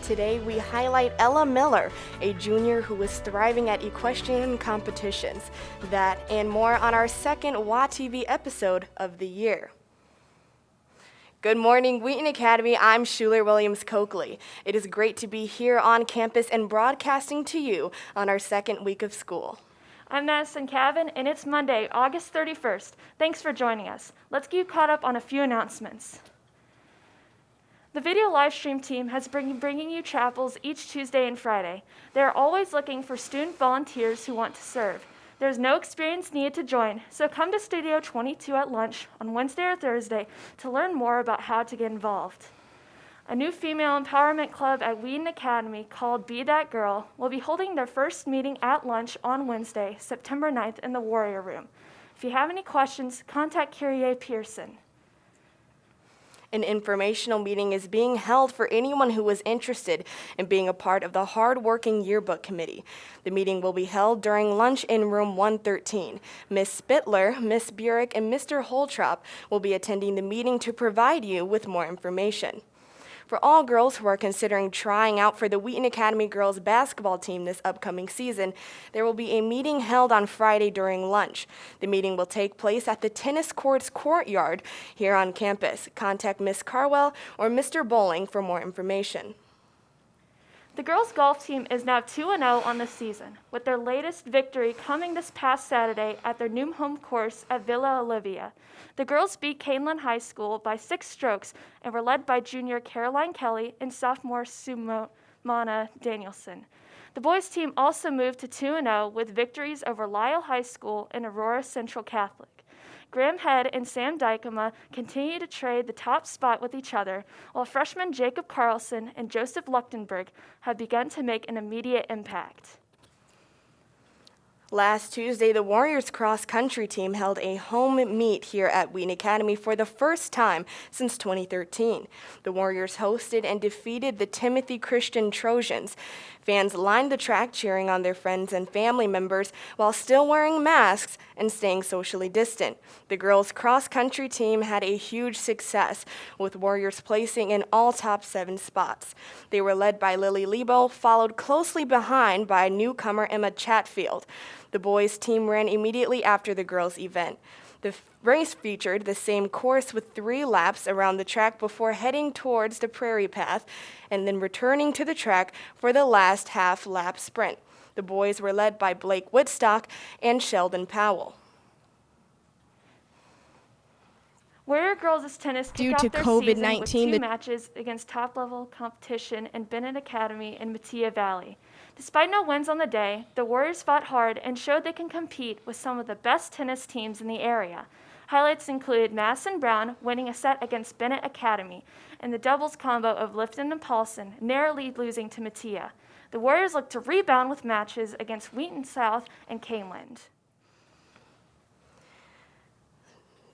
Today we highlight Ela Miller, a junior who is thriving at equestrian competitions. That and more on our second WAtv episode of the year. Good morning, Wheaton Academy. I'm Schuler Williams Coakley. It is great to be here on campus and broadcasting to you on our second week of school. I'm Madison Cavan, and it's Monday, August 31st. Thanks for joining us. Let's get you caught up on a few announcements. The video live stream team has been bringing you chapels each Tuesday and Friday. They are always looking for student volunteers who want to serve. There's no experience needed to join, so come to Studio 22 at lunch on Wednesday or Thursday to learn more about how to get involved. A new female empowerment club at Wheaton Academy called Be That Girl will be holding their first meeting at lunch on Wednesday, September 9th in the Warrior Room. If you have any questions, contact Kyrie Pearson. An informational meeting is being held for anyone who is interested in being a part of the hard-working yearbook committee. The meeting will be held during lunch in room 113. Ms. Spittler, Ms. Burek, and Mr. Holtrop will be attending the meeting to provide you with more information. For all girls who are considering trying out for the Wheaton Academy girls basketball team this upcoming season, there will be a meeting held on Friday during lunch. The meeting will take place at the tennis courts courtyard here on campus. Contact Ms. Carwell or Mr. Bowling for more information. The girls' golf team is now 2-0 on the season, with their latest victory coming this past Saturday at their new home course at Villa Olivia. The girls beat Canelan High School by 6 strokes and were led by junior Caroline Kelly and sophomore Sumana Danielson. The boys' team also moved to 2-0 with victories over Lisle High School and Aurora Central Catholic. Graham Head and Sam Dykema continue to trade the top spot with each other, while freshmen Jacob Carlson and Joseph Luchtenberg have begun to make an immediate impact. Last Tuesday, the Warriors cross-country team held a home meet here at Wheaton Academy for the first time since 2013. The Warriors hosted and defeated the Timothy Christian Trojans. Fans lined the track cheering on their friends and family members while still wearing masks and staying socially distant. The girls' cross-country team had a huge success, with Warriors placing in all top 7 spots. They were led by Lily Lebo, followed closely behind by newcomer Emma Chatfield. The boys' team ran immediately after the girls' event. The race featured the same course with 3 laps around the track before heading towards the Prairie Path and then returning to the track for the last half-lap sprint. The boys were led by Blake Whitstock and Sheldon Powell. Warrior girls' tennis kicked off their season with 2 matches against top-level competition in Bennett Academy and Mattia Valley. Despite no wins on the day, the Warriors fought hard and showed they can compete with some of the best tennis teams in the area. Highlights included Madison Brown winning a set against Bennett Academy and the doubles combo of Lifton and Paulson narrowly losing to Mattia. The Warriors look to rebound with matches against Wheaton South and Caneland.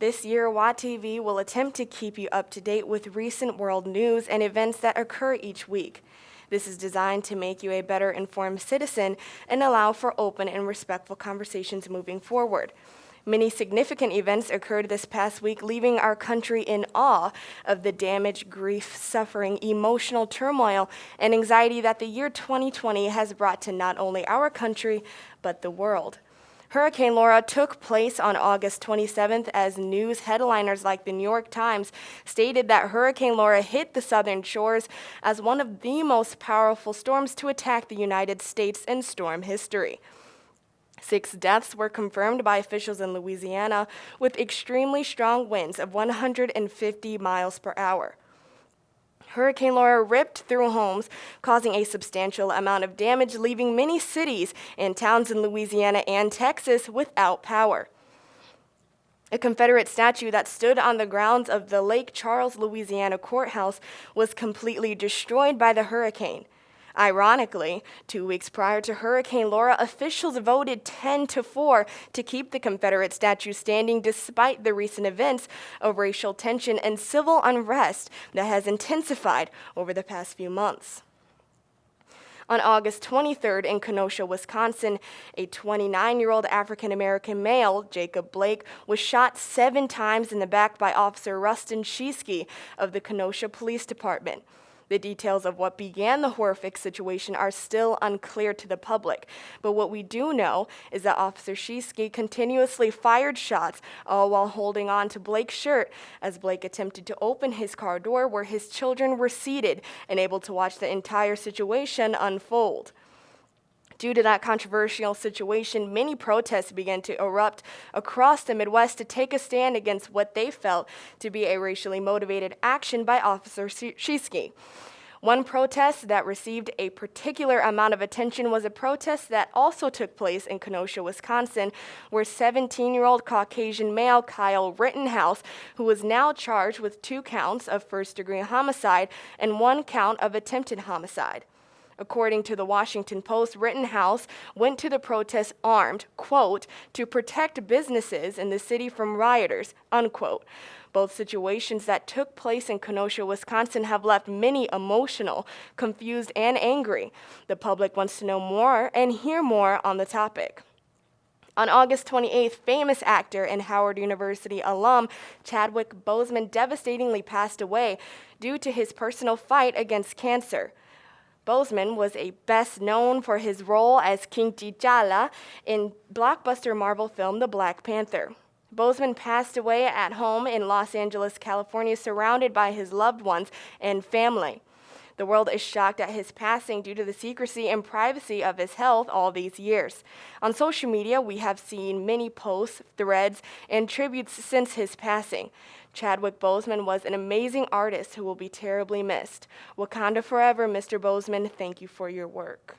This year, WATv will attempt to keep you up to date with recent world news and events that occur each week. This is designed to make you a better informed citizen and allow for open and respectful conversations moving forward. Many significant events occurred this past week, leaving our country in awe of the damage, grief, suffering, emotional turmoil, and anxiety that the year 2020 has brought to not only our country, but the world. Hurricane Laura took place on August 27th as news headliners like the New York Times stated that Hurricane Laura hit the southern shores as one of the most powerful storms to attack the United States in storm history. 6 deaths were confirmed by officials in Louisiana with extremely strong winds of 150 miles per hour. Hurricane Laura ripped through homes, causing a substantial amount of damage, leaving many cities and towns in Louisiana and Texas without power. A Confederate statue that stood on the grounds of the Lake Charles, Louisiana courthouse was completely destroyed by the hurricane. Ironically, 2 weeks prior to Hurricane Laura, officials voted 10-4 to keep the Confederate statue standing despite the recent events of racial tension and civil unrest that has intensified over the past few months. On August 23rd in Kenosha, Wisconsin, a 29-year-old African-American male, Jacob Blake, was shot 7 times in the back by Officer Rustin Sheesky of the Kenosha Police Department. The details of what began the horrific situation are still unclear to the public, but what we do know is that Officer Shesky continuously fired shots, all while holding on to Blake's shirt as Blake attempted to open his car door where his children were seated and able to watch the entire situation unfold. Due to that controversial situation, many protests began to erupt across the Midwest to take a stand against what they felt to be a racially motivated action by Officer Shesky. One protest that received a particular amount of attention was a protest that also took place in Kenosha, Wisconsin, where 17-year-old Caucasian male Kyle Rittenhouse, who was now charged with 2 counts of first-degree homicide and 1 count of attempted homicide. According to the Washington Post, Rittenhouse went to the protest armed, quote, to protect businesses in the city from rioters, unquote. Both situations that took place in Kenosha, Wisconsin have left many emotional, confused, and angry. The public wants to know more and hear more on the topic. On August 28th, famous actor and Howard University alum Chadwick Boseman devastatingly passed away due to his personal fight against cancer. Boseman was best known for his role as King T'Challa in blockbuster Marvel film The Black Panther. Boseman passed away at home in Los Angeles, California, surrounded by his loved ones and family. The world is shocked at his passing due to the secrecy and privacy of his health all these years. On social media, we have seen many posts, threads, and tributes since his passing. Chadwick Boseman was an amazing artist who will be terribly missed. Wakanda forever, Mr. Boseman. Thank you for your work.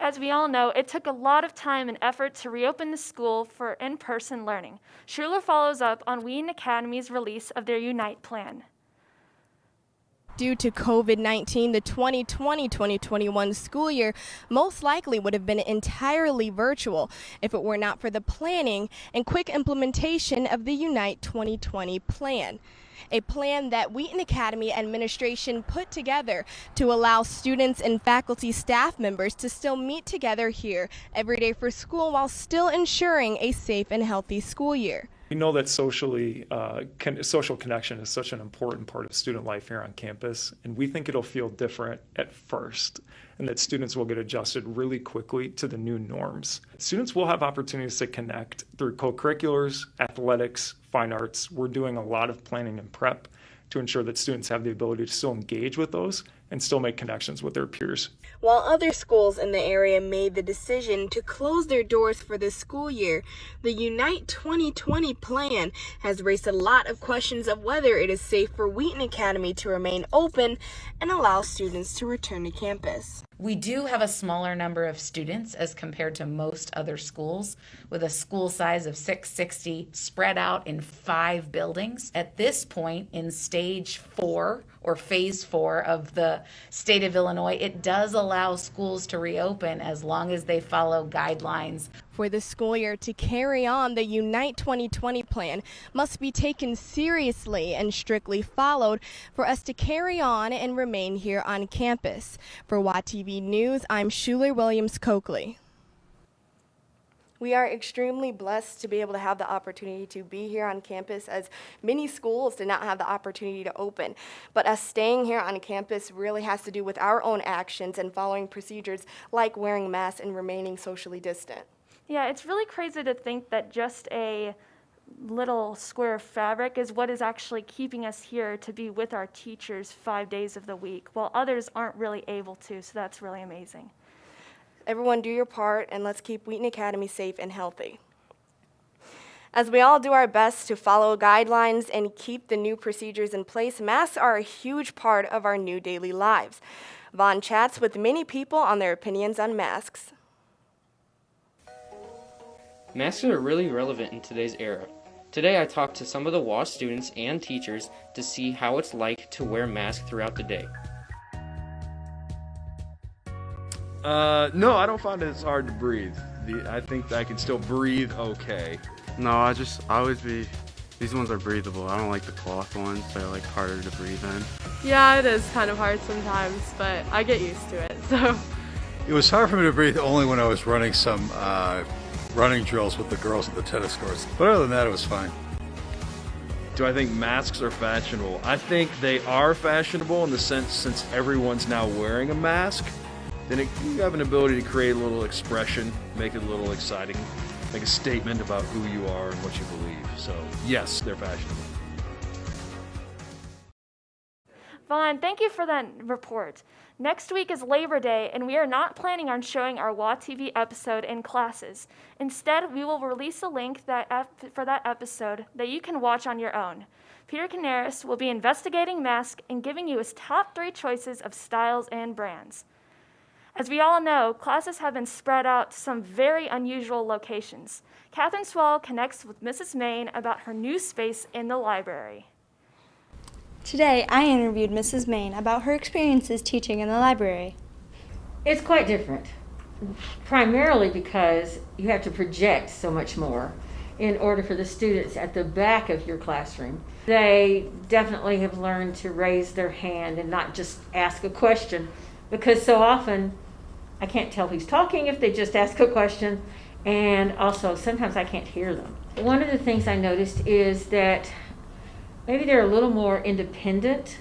As we all know, it took a lot of time and effort to reopen the school for in-person learning. Schuler follows up on Wheaton Academy's release of their Unite plan. Due to COVID-19, the 2020-2021 school year most likely would have been entirely virtual if it were not for the planning and quick implementation of the Unite 2020 plan. A plan that Wheaton Academy administration put together to allow students and faculty staff members to still meet together here every day for school while still ensuring a safe and healthy school year. We know that social connection is such an important part of student life here on campus, and we think it'll feel different at first, and that students will get adjusted really quickly to the new norms. Students will have opportunities to connect through co-curriculars, athletics, fine arts. We're doing a lot of planning and prep to ensure that students have the ability to still engage with those and still make connections with their peers. While other schools in the area made the decision to close their doors for this school year, the Unite 2020 plan has raised a lot of questions of whether it is safe for Wheaton Academy to remain open and allow students to return to campus. We do have a smaller number of students as compared to most other schools, with a school size of 660 spread out in 5 buildings. At this point, in stage 4 or phase 4 of the state of Illinois, it does allow schools to reopen as long as they follow guidelines. For the school year to carry on, the Unite 2020 plan must be taken seriously and strictly followed for us to carry on and remain here on campus. For WAtv News, I'm Schuler Williams-Coakley. We are extremely blessed to be able to have the opportunity to be here on campus, as many schools did not have the opportunity to open. But us staying here on campus really has to do with our own actions and following procedures like wearing masks and remaining socially distant. Yeah, it's really crazy to think that just a little square of fabric is what is actually keeping us here to be with our teachers 5 days of the week, while others aren't really able to, so that's really amazing. Everyone do your part, and let's keep Wheaton Academy safe and healthy. As we all do our best to follow guidelines and keep the new procedures in place, masks are a huge part of our new daily lives. Vaughn chats with many people on their opinions on masks. Masks are really relevant in today's era. Today I talked to some of the WA students and teachers to see how it's like to wear masks throughout the day. No, I don't find it as hard to breathe. I think I can still breathe okay. No, these ones are breathable. I don't like the cloth ones. They're like harder to breathe in. Yeah, it is kind of hard sometimes, but I get used to it, so. It was hard for me to breathe only when I was running some running drills with the girls at the tennis courts. But other than that, it was fine. Do I think masks are fashionable? I think they are fashionable in the sense since everyone's now wearing a mask, then you have an ability to create a little expression, make it a little exciting, make a statement about who you are and what you believe. So yes, they're fashionable. Vaughn, thank you for that report. Next week is Labor Day, and we are not planning on showing our WATv episode in classes. Instead, we will release a link for that episode that you can watch on your own. Peter Canaris will be investigating masks and giving you his top 3 choices of styles and brands. As we all know, classes have been spread out to some very unusual locations. Catherine Swallow connects with Mrs. Main about her new space in the library. Today, I interviewed Mrs. Main about her experiences teaching in the library. It's quite different, primarily because you have to project so much more in order for the students at the back of your classroom. They definitely have learned to raise their hand and not just ask a question, because so often I can't tell who's talking if they just ask a question, and also sometimes I can't hear them. One of the things I noticed is that maybe they're a little more independent.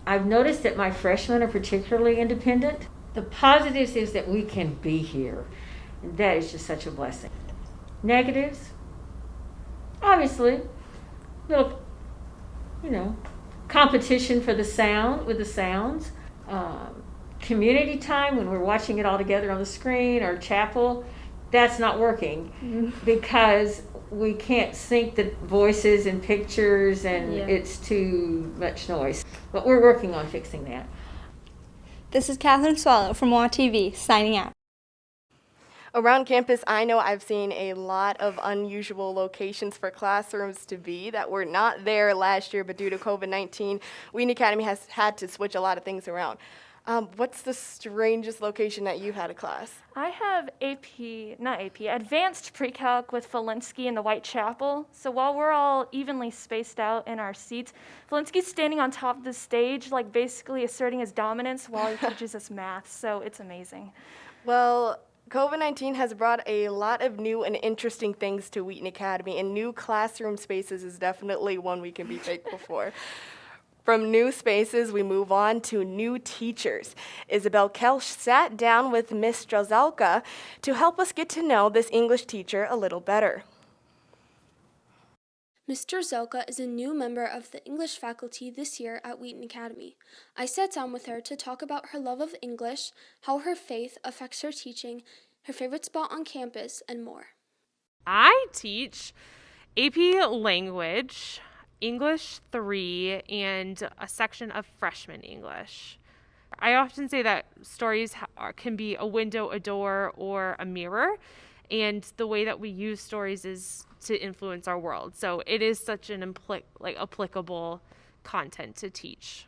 I've noticed that my freshmen are particularly independent. The positives is that we can be here. And that is just such a blessing. Negatives, obviously, little, competition for the sound with the sounds. Community time when we're watching it all together on the screen, or chapel, that's not working because we can't sync the voices and pictures, and it's too much noise. But we're working on fixing that. This is Catherine Swallow from WATv, signing out. Around campus, I know I've seen a lot of unusual locations for classrooms to be that were not there last year, but due to COVID-19, Wheaton Academy has had to switch a lot of things around. What's the strangest location that you've had a class? I have advanced pre-calc with Felinsky in the Whitechapel. So while we're all evenly spaced out in our seats, Felinsky's standing on top of the stage, like basically asserting his dominance while he teaches us math. So it's amazing. Well, COVID-19 has brought a lot of new and interesting things to Wheaton Academy, and new classroom spaces is definitely one we can be thankful for. From new spaces, we move on to new teachers. Isabel Kelch sat down with Miss Stryzalka to help us get to know this English teacher a little better. Ms. Stryzalka is a new member of the English faculty this year at Wheaton Academy. I sat down with her to talk about her love of English, how her faith affects her teaching, her favorite spot on campus, and more. I teach AP Language, English 3, and a section of freshman English. I often say that stories can be a window, a door, or a mirror, and the way that we use stories is to influence our world. So it is such an applicable content to teach.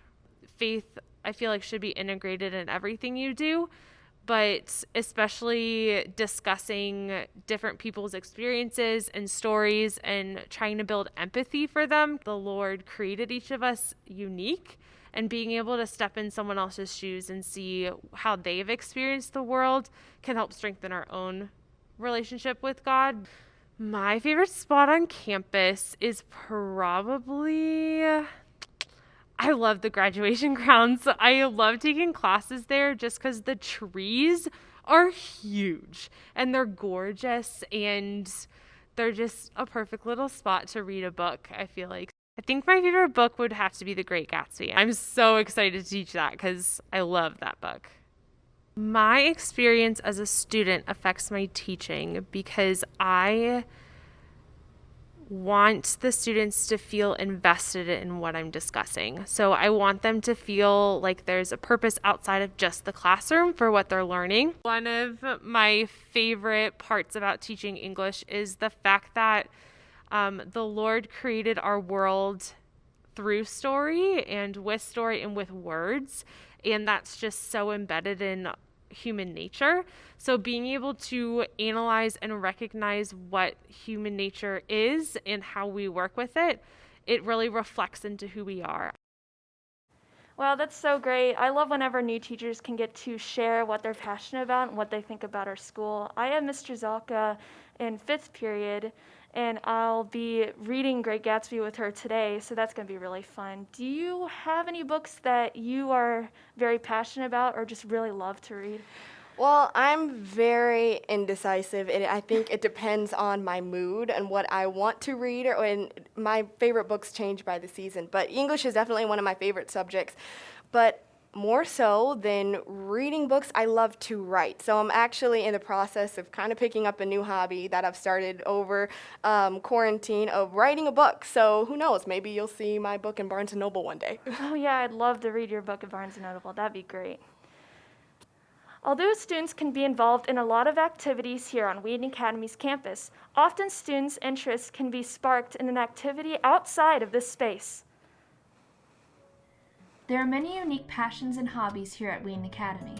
Faith, I feel like, should be integrated in everything you do, but especially discussing different people's experiences and stories and trying to build empathy for them. The Lord created each of us unique, and being able to step in someone else's shoes and see how they've experienced the world can help strengthen our own relationship with God. My favorite spot on campus is probably... I love the graduation grounds. I love taking classes there just because the trees are huge and they're gorgeous and they're just a perfect little spot to read a book, I feel like. I think my favorite book would have to be The Great Gatsby. I'm so excited to teach that because I love that book. My experience as a student affects my teaching because I want the students to feel invested in what I'm discussing. So I want them to feel like there's a purpose outside of just the classroom for what they're learning. One of my favorite parts about teaching English is the fact that the Lord created our world through story and with words, and that's just so embedded in human nature. So being able to analyze and recognize what human nature is and how we work with it, it really reflects into who we are. Wow, that's so great. I love whenever new teachers can get to share what they're passionate about and what they think about our school. I have Ms. Stryzalka in 5th period, and I'll be reading Great Gatsby with her today, so that's going to be really fun. Do you have any books that you are very passionate about or just really love to read? Well, I'm very indecisive. I think it depends on my mood and what I want to read, and my favorite books change by the season. But English is definitely one of my favorite subjects. But more so than reading books, I love to write. So I'm actually in the process of kind of picking up a new hobby that I've started over quarantine of writing a book. So who knows, maybe you'll see my book in Barnes & Noble one day. Oh yeah, I'd love to read your book at Barnes & Noble. That'd be great. Although students can be involved in a lot of activities here on Wheaton Academy's campus, often students' interests can be sparked in an activity outside of this space. There are many unique passions and hobbies here at Wheaton Academy.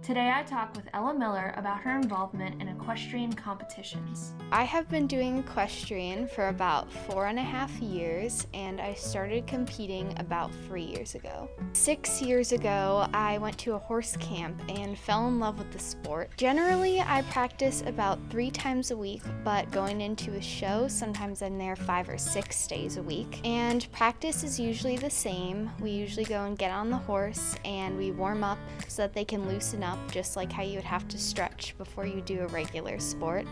Today I talk with Ela Miller about her involvement in equestrian competitions. I have been doing equestrian for about 4.5 years, and I started competing about 3 years ago. 6 years ago, I went to a horse camp and fell in love with the sport. Generally, I practice about 3 times a week, but going into a show, sometimes I'm there 5 or 6 days a week. And practice is usually the same. We usually go and get on the horse, and we warm up so that they can loosen up, just like how you would have to stretch before you do a regular sport.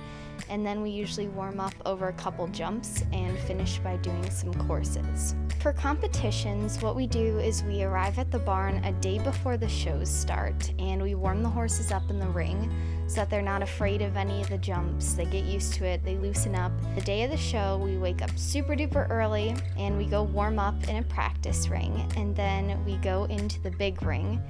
And then we usually warm up over a couple jumps and finish by doing some courses. For competitions, what we do is we arrive at the barn a day before the shows start, and we warm the horses up in the ring so that they're not afraid of any of the jumps. They get used to it, they loosen up. The day of the show, we wake up super duper early and we go warm up in a practice ring, and then we go into the big ring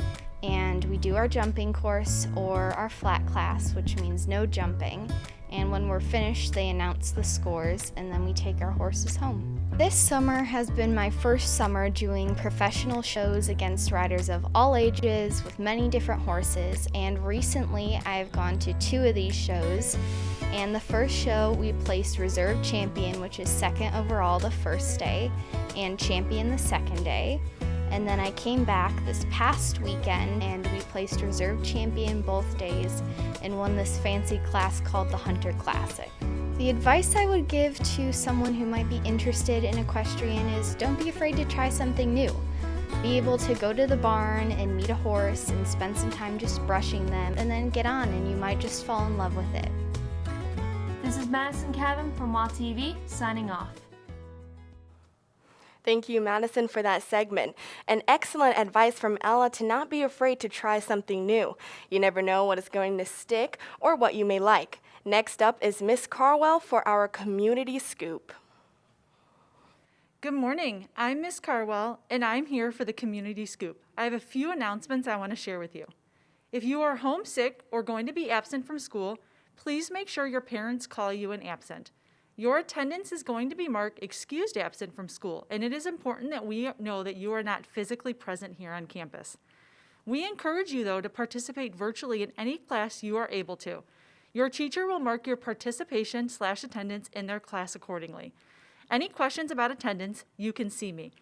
and we do our jumping course or our flat class, which means no jumping. And when we're finished, they announce the scores, and then we take our horses home. This summer has been my first summer doing professional shows against riders of all ages with many different horses, and recently I've gone to 2 of these shows. And the first show we placed reserve champion, which is second overall the first day, and champion the second day. And then I came back this past weekend and we placed reserve champion both days and won this fancy class called the Hunter Classic. The advice I would give to someone who might be interested in equestrian is don't be afraid to try something new. Be able to go to the barn and meet a horse and spend some time just brushing them, and then get on and you might just fall in love with it. This is Madison Cavan from WATv, signing off. Thank you, Madison, for that segment. And excellent advice from Ela to not be afraid to try something new. You never know what is going to stick or what you may like. Next up is Miss Carwell for our Community Scoop. Good morning. I'm Miss Carwell, and I'm here for the Community Scoop. I have a few announcements I want to share with you. If you are homesick or going to be absent from school, please make sure your parents call you an absent. Your attendance is going to be marked excused absent from school, and it is important that we know that you are not physically present here on campus. We encourage you, though, to participate virtually in any class you are able to. Your teacher will mark your participation/attendance in their class accordingly. Any questions about attendance, you can see me.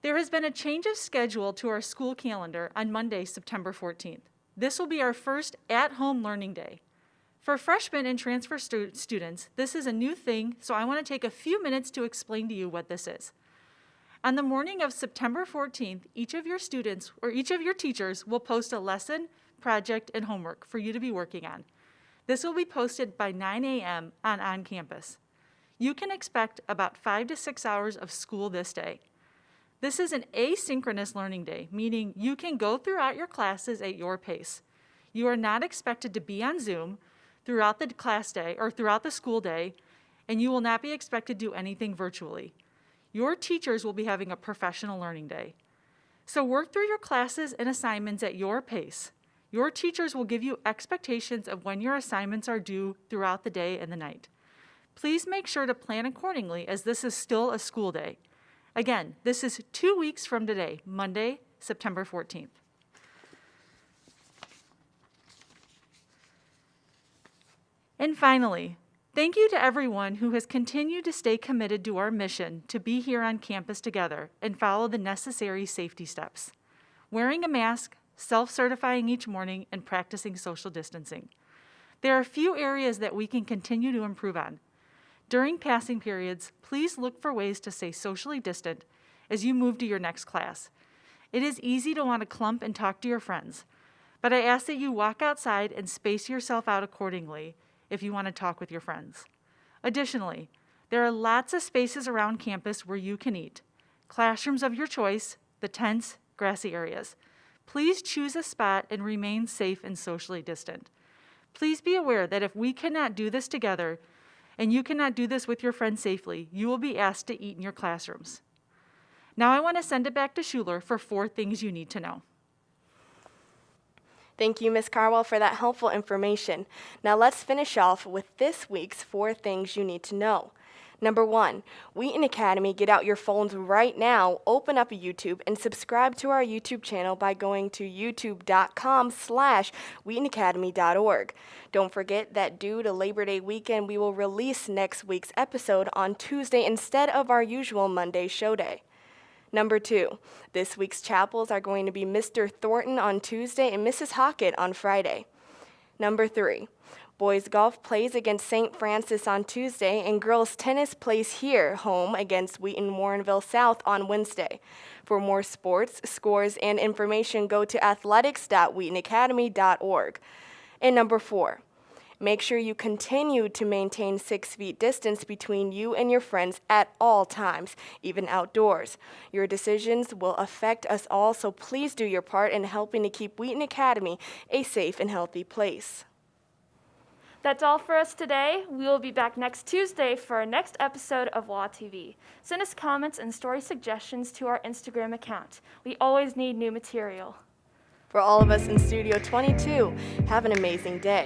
There has been a change of schedule to our school calendar on Monday, September 14th. This will be our first at-home learning day. For freshmen and transfer students, this is a new thing, so I want to take a few minutes to explain to you what this is. On the morning of September 14th, each of your students or each of your teachers will post a lesson, project, and homework for you to be working on. This will be posted by 9 a.m. on campus. You can expect about 5 to 6 hours of school this day. This is an asynchronous learning day, meaning you can go throughout your classes at your pace. You are not expected to be on Zoom throughout the class day or throughout the school day, and you will not be expected to do anything virtually. Your teachers will be having a professional learning day. So work through your classes and assignments at your pace. Your teachers will give you expectations of when your assignments are due throughout the day and the night. Please make sure to plan accordingly, as this is still a school day. Again, this is 2 weeks from today, Monday, September 14th. And finally, thank you to everyone who has continued to stay committed to our mission to be here on campus together and follow the necessary safety steps. Wearing a mask, self-certifying each morning, and practicing social distancing. There are a few areas that we can continue to improve on. During passing periods, please look for ways to stay socially distant as you move to your next class. It is easy to want to clump and talk to your friends, but I ask that you walk outside and space yourself out accordingly if you want to talk with your friends. Additionally, there are lots of spaces around campus where you can eat. Classrooms of your choice, the tents, grassy areas. Please choose a spot and remain safe and socially distant. Please be aware that if we cannot do this together, and you cannot do this with your friends safely, you will be asked to eat in your classrooms. Now I want to send it back to Schuler for 4 things you need to know. Thank you, Ms. Carwell, for that helpful information. Now let's finish off with this week's 4 things you need to know. Number 1, Wheaton Academy, get out your phones right now, open up a YouTube, and subscribe to our YouTube channel by going to youtube.com/wheatonacademy.org. Don't forget that due to Labor Day weekend, we will release next week's episode on Tuesday instead of our usual Monday show day. Number 2, this week's chapels are going to be Mr. Thornton on Tuesday and Mrs. Hockett on Friday. Number 3, boys golf plays against St. Francis on Tuesday, and girls tennis plays here, home, against Wheaton Warrenville South on Wednesday. For more sports, scores, and information, go to athletics.wheatonacademy.org. And number 4, make sure you continue to maintain 6 feet distance between you and your friends at all times, even outdoors. Your decisions will affect us all, so please do your part in helping to keep Wheaton Academy a safe and healthy place. That's all for us today. We will be back next Tuesday for our next episode of WATv. Send us comments and story suggestions to our Instagram account. We always need new material. For all of us in Studio 22, have an amazing day.